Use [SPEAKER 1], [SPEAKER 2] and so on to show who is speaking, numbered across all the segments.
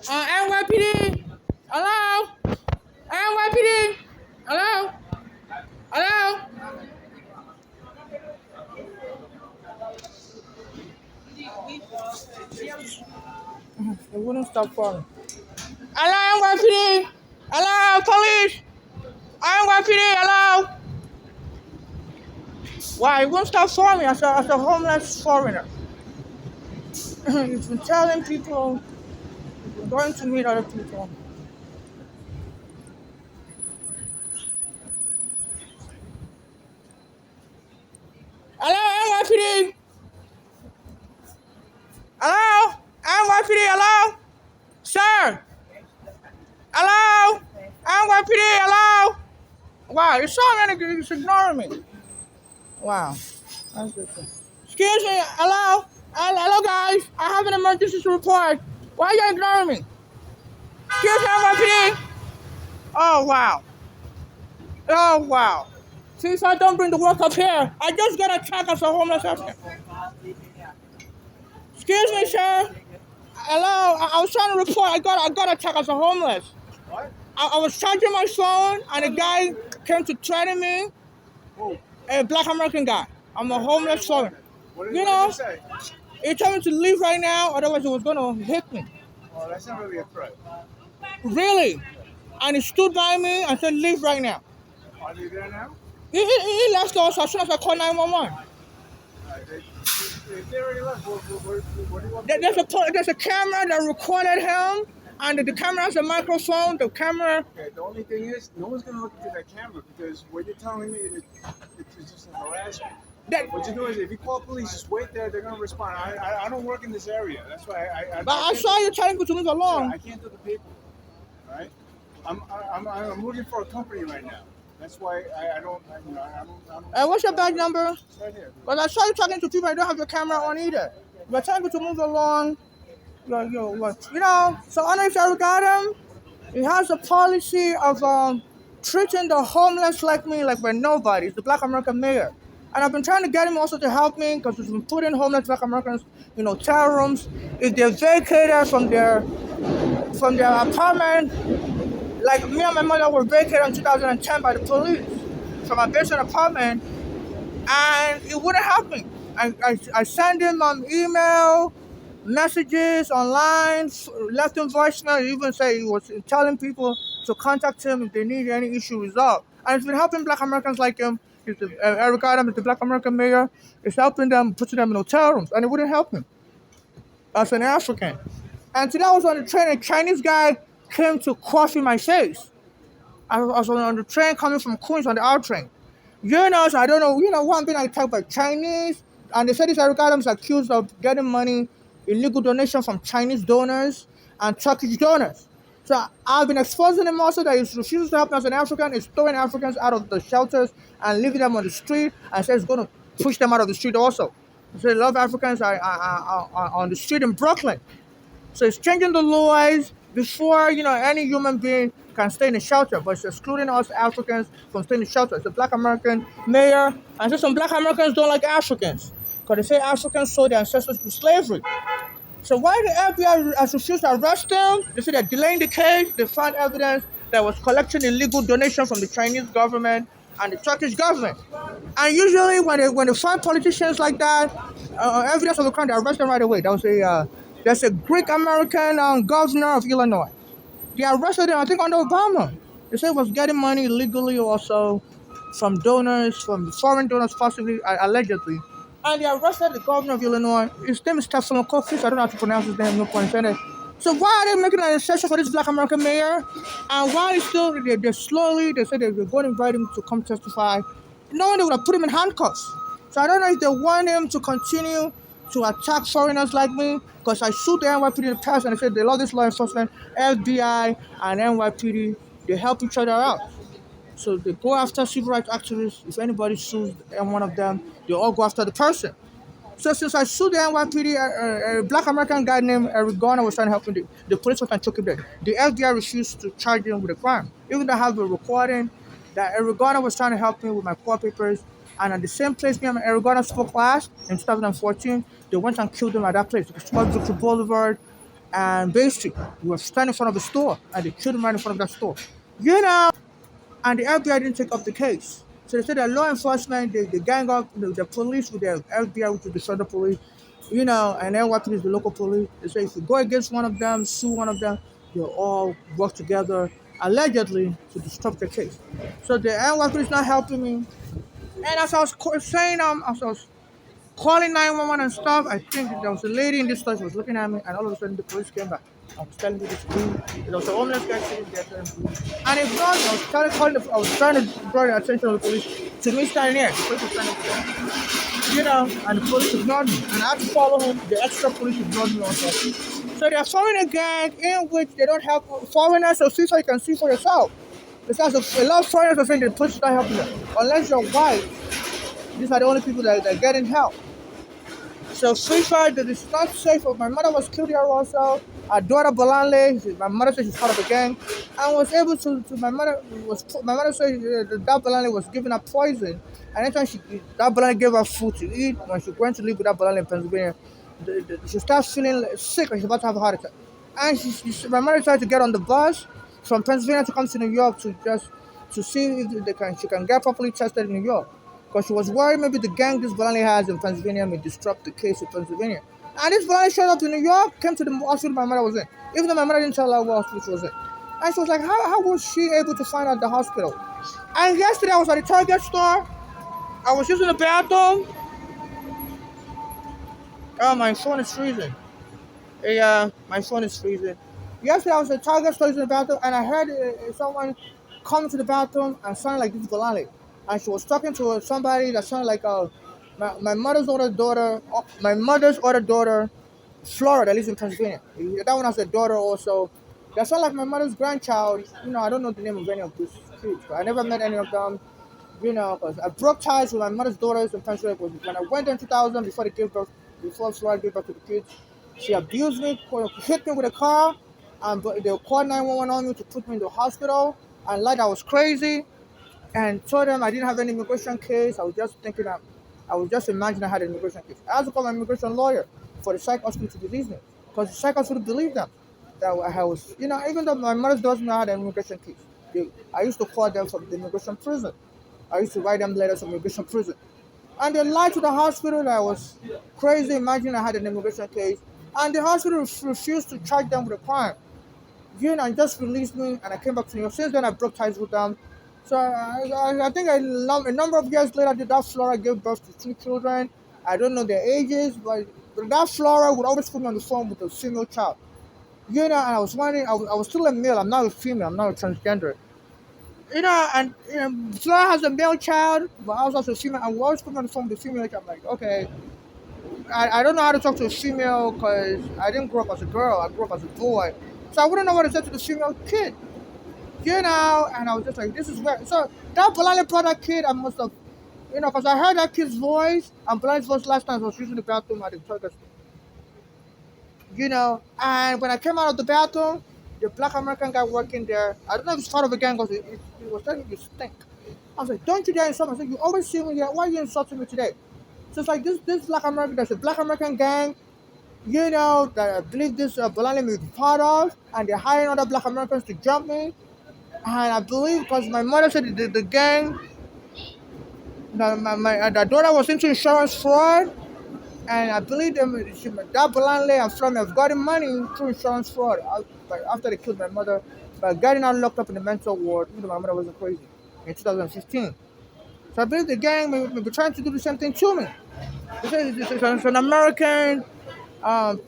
[SPEAKER 1] NYPD. Hello. NYPD. Hello. Hello. It wouldn't stop calling. Hello, NYPD. Hello, police. NYPD. Hello. Why? It won't stop calling me as a homeless foreigner. It's been telling people we're going to meet other people. Hello, NYPD. Hello, NYPD. Hello, sir. Hello, NYPD. Hello. Wow, you're so many. It's ignoring me. Wow. That's good. Excuse me. Hello. Hello, guys. I have an emergency to report. Why are you ignoring me? Excuse me, NYPD. Oh wow. Oh wow. See, if I don't bring the work up here, I just got attacked as a homeless person. Excuse me, sir. Hello. I was trying to report. I got attacked as a homeless.
[SPEAKER 2] What?
[SPEAKER 1] I was charging my phone, and a guy came to threaten me.
[SPEAKER 2] Who?
[SPEAKER 1] A black American guy. I'm a homeless foreigner.
[SPEAKER 2] What did,
[SPEAKER 1] You
[SPEAKER 2] what
[SPEAKER 1] know,
[SPEAKER 2] did he say?
[SPEAKER 1] he told me to leave right now, otherwise he was gonna hit me.
[SPEAKER 2] Oh, that's not really a threat.
[SPEAKER 1] Really? And he stood by me and said, leave right now.
[SPEAKER 2] Are they there now?
[SPEAKER 1] He left us as soon as I called 911.
[SPEAKER 2] If they already left, what do you want me to
[SPEAKER 1] There's a camera that recorded him, and the camera has a microphone. The camera.
[SPEAKER 2] Okay, the only thing is, no one's going to look into that camera because what you're telling me is it's just a harassment. What you do is, if you call police, just wait there. They're going to respond. I don't work in this area. That's why
[SPEAKER 1] But I saw you telling me to move along.
[SPEAKER 2] I can't do the paperwork. Right? I'm looking for a company right now. That's why I don't.
[SPEAKER 1] What's your badge number?
[SPEAKER 2] It's right here.
[SPEAKER 1] Because I saw you talking to people. I don't have your camera on either. You're telling me to move along. So under his algorithm, he has a policy of treating the homeless like me, like we're nobody. He's the Black American mayor. And I've been trying to get him also to help me because he's been putting homeless Black Americans, hotel rooms. If they're vacated from their apartment, like me and my mother were vacated in 2010 by the police from a basement apartment, and it wouldn't help me. I sent him email, messages online, left him voicemail. He even said he was telling people to contact him if they need any issue resolved. And it's been helping Black Americans like him. Eric Adams is the Black American mayor. It's helping them, putting them in hotel rooms, and it wouldn't help him as an African. And today I was on the train, a Chinese guy came to coffee my face. I was on the train coming from Queens on the R train. So I don't know, one thing I talked by Chinese, and they said this Eric Adams accused of getting money, illegal donation from Chinese donors and Turkish donors. So I've been exposing him also that he refuses to help me as an African. He's throwing Africans out of the shelters and leaving them on the street, and says he's going to push them out of the street also. So a lot of Africans are on the street in Brooklyn. So it's changing the laws before, any human being can stay in a shelter, but it's excluding us Africans from staying in shelter. It's a Black American mayor, and so some Black Americans don't like Africans because they say Africans sold their ancestors to slavery. So why the FBI has refused to arrest them? They say they're delaying the case. They found evidence that was collecting illegal donation from the Chinese government and the Turkish government. And usually when they find politicians like that, evidence of the crime, they arrest them right away. There's a Greek American governor of Illinois. They arrested him, I think, under Obama. They said he was getting money illegally also from donors, from foreign donors, possibly, allegedly. And they arrested the governor of Illinois. His name is Stephen Kokis. I don't know how to pronounce his name, no point intended. So why are they making an exception for this Black American mayor? And why they say they're going to invite him to come testify, knowing they would have put him in handcuffs. So I don't know if they want him to continue to attack foreigners like me, because I sued the NYPD in the past and they said they love this law enforcement, FBI and NYPD, they help each other out. So they go after civil rights activists. If anybody sues one of them, they all go after the person. So since I sued the NYPD, a Black American guy named Eric Garner was trying to help me. The police went and took him there. The FBI refused to charge him with a crime. Even though I have a recording that Eric Garner was trying to help me with my court papers, and at the same place me and Eric Garner spoke last in 2014, they went and killed him at that place. It's called Victor Boulevard, and basically we were standing in front of the store, and they killed him right in front of that store. You know, and the FBI didn't take up the case. So they said that law enforcement, they gang up, the police with the FBI, which is the federal police, and NYPD is the local police. They say if you go against one of them, sue one of them, they'll all work together, allegedly, to disrupt the case. So the NYPD is not helping me. And as I was saying, as I was calling 911 and stuff, I think there was a lady in this place who was looking at me, and all of a sudden the police came back. I was telling you this thing. There was a homeless guy sitting there. And if not, I was trying to draw the attention of the police to me standing here. The police was standing there. And the police ignored me. And I had to follow him. The extra police ignored me also. So they are forming a gang in which they don't help foreigners, so see so you can see for yourself. Because a lot of foreigners are saying the police is not helping them. Unless you're white, these are the only people that are getting help. So free fire, that is not safe. My mother was killed here also. Our daughter Balanle, my mother said she's part of the gang, and was able to my mother said that Balanle was giving her poison, and anytime that Balanle gave her food to eat, when she went to live with that Balanle in Pennsylvania, she started feeling sick and she's about to have a heart attack. And my mother tried to get on the bus from Pennsylvania to come to New York to see if she can get properly tested in New York. Because she was worried maybe the gang this Valani has in Pennsylvania may disrupt the case in Pennsylvania. And this Valani showed up in New York, came to the hospital my mother was in. Even though my mother didn't tell her what hospital she was in. And she was like, how was she able to find out the hospital? And yesterday I was at the Target store. I was using the bathroom. Oh, my phone is freezing. Yeah, my phone is freezing. Yesterday I was at Target store using the bathroom, and I heard someone come to the bathroom and sound like this Valani. And she was talking to somebody that sounded like my mother's older daughter, Flora, that lives in Pennsylvania. That one has a daughter also. That sounded like my mother's grandchild. I don't know the name of any of these kids, but I never met any of them. Because I broke ties with my mother's daughters in Pennsylvania. When I went there in 2000, before Flora gave birth to the kids, she abused me, hit me with a car, and they called 911 on me to put me in the hospital, and like I was crazy. And told them I didn't have any immigration case. I was just imagining I had an immigration case. I had to call my immigration lawyer for the psych hospital to believe me, because the psych hospital believed them that I was, even though my mother doesn't know I had an immigration case. I used to call them from the immigration prison. I used to write them letters from immigration prison, and they lied to the hospital that I was crazy, imagining I had an immigration case, and the hospital refused to charge them with a crime. And just released me, and I came back to New York. Since then, I broke ties with them. So I think a number of years later, that Flora gave birth to 2 children. I don't know their ages, but that Flora would always put me on the phone with a female child. And I was wondering, I was still a male. I'm not a female. I'm not a transgender. And Flora has a male child, but I was also a female. And we always put me on the phone with a female child. I'm like, okay, I don't know how to talk to a female because I didn't grow up as a girl. I grew up as a boy. So I wouldn't know what to say to the female kid. And I was just like, this is weird. So that Balali brought that kid, I must have, because I heard that kid's voice, and Balali's voice last time I was using the bathroom at the toilet. And when I came out of the bathroom, the black American guy working there, I don't know if it's part of the gang, because he was telling me you stink. I was like, don't you dare insult me. I said, you always see me here, why are you insulting me today? So it's like this black American, there's a black American gang, that I believe this Balali may be part of, and they're hiring other black Americans to jump me. And I believe because my mother said the gang, that daughter was into insurance fraud, and I believe that Bolanle and Flame have gotten money through insurance fraud after they killed my mother by getting her locked up in the mental ward. My mother wasn't crazy in 2015. So I believe the gang may be trying to do the same thing to me. It's an American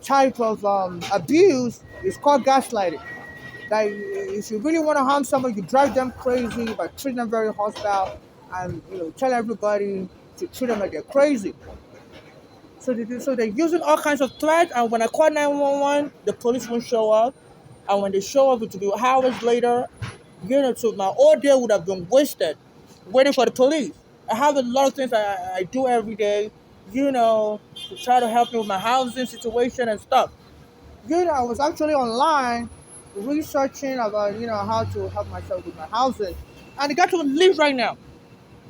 [SPEAKER 1] type of abuse. It's called gaslighting. Like, if you really want to harm someone, you drive them crazy by treating them very hostile, and tell everybody to treat them like they're crazy. So they're using all kinds of threats. And when I call 911, the police won't show up. And when they show up, it will be hours later. So my whole day would have been wasted waiting for the police. I have a lot of things I do every day, to try to help me with my housing situation and stuff. I was actually online researching about how to help myself with my housing, and they got to leave right now.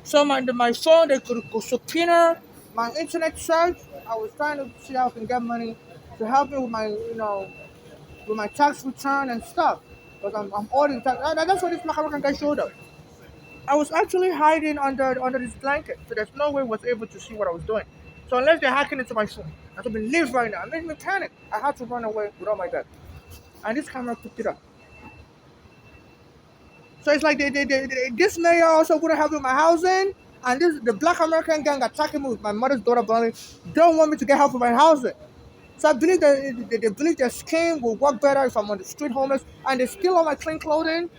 [SPEAKER 1] So my phone, they could subpoena my internet search. I was trying to see how I can get money to help me with my with my tax return and stuff. Because I'm ordering tax. That's what this Black American guy showed up. I was actually hiding under this blanket, so there's no way he was able to see what I was doing. So unless they're hacking into my phone, I should be live right now. It made me panic. I had to run away with all my bag. And this camera picked it up. So it's like this mayor also wouldn't have my housing, and the Black American gang attacking me with my mother's daughter bluntly don't want me to get help with my housing. So I believe that they believe their scheme will work better if I'm on the street homeless, and they steal all my clean clothing.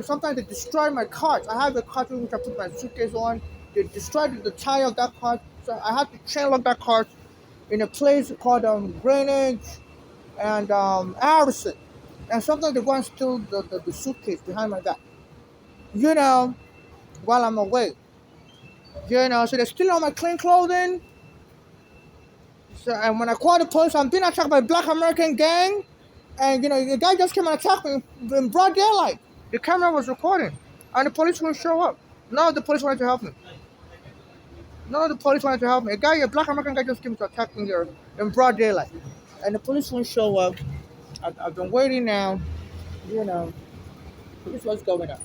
[SPEAKER 1] Sometimes they destroy my cart. I have a cart which I put my suitcase on. They destroyed the tire of that cart, so I had to chain lock that cart in a place called Greenwich and Harrison. And sometimes they go and steal the suitcase behind my back. You know, while I'm away. So they're stealing all my clean clothing. So, and when I call the police, I'm being attacked by a Black American gang. And the guy just came and attacked me in broad daylight. The camera was recording, and the police wouldn't show up. None of the police wanted to help me. None of the police wanted to help me. A Black American guy just came to attack me here in broad daylight, and the police won't show up. I've been waiting now. This is what's going on.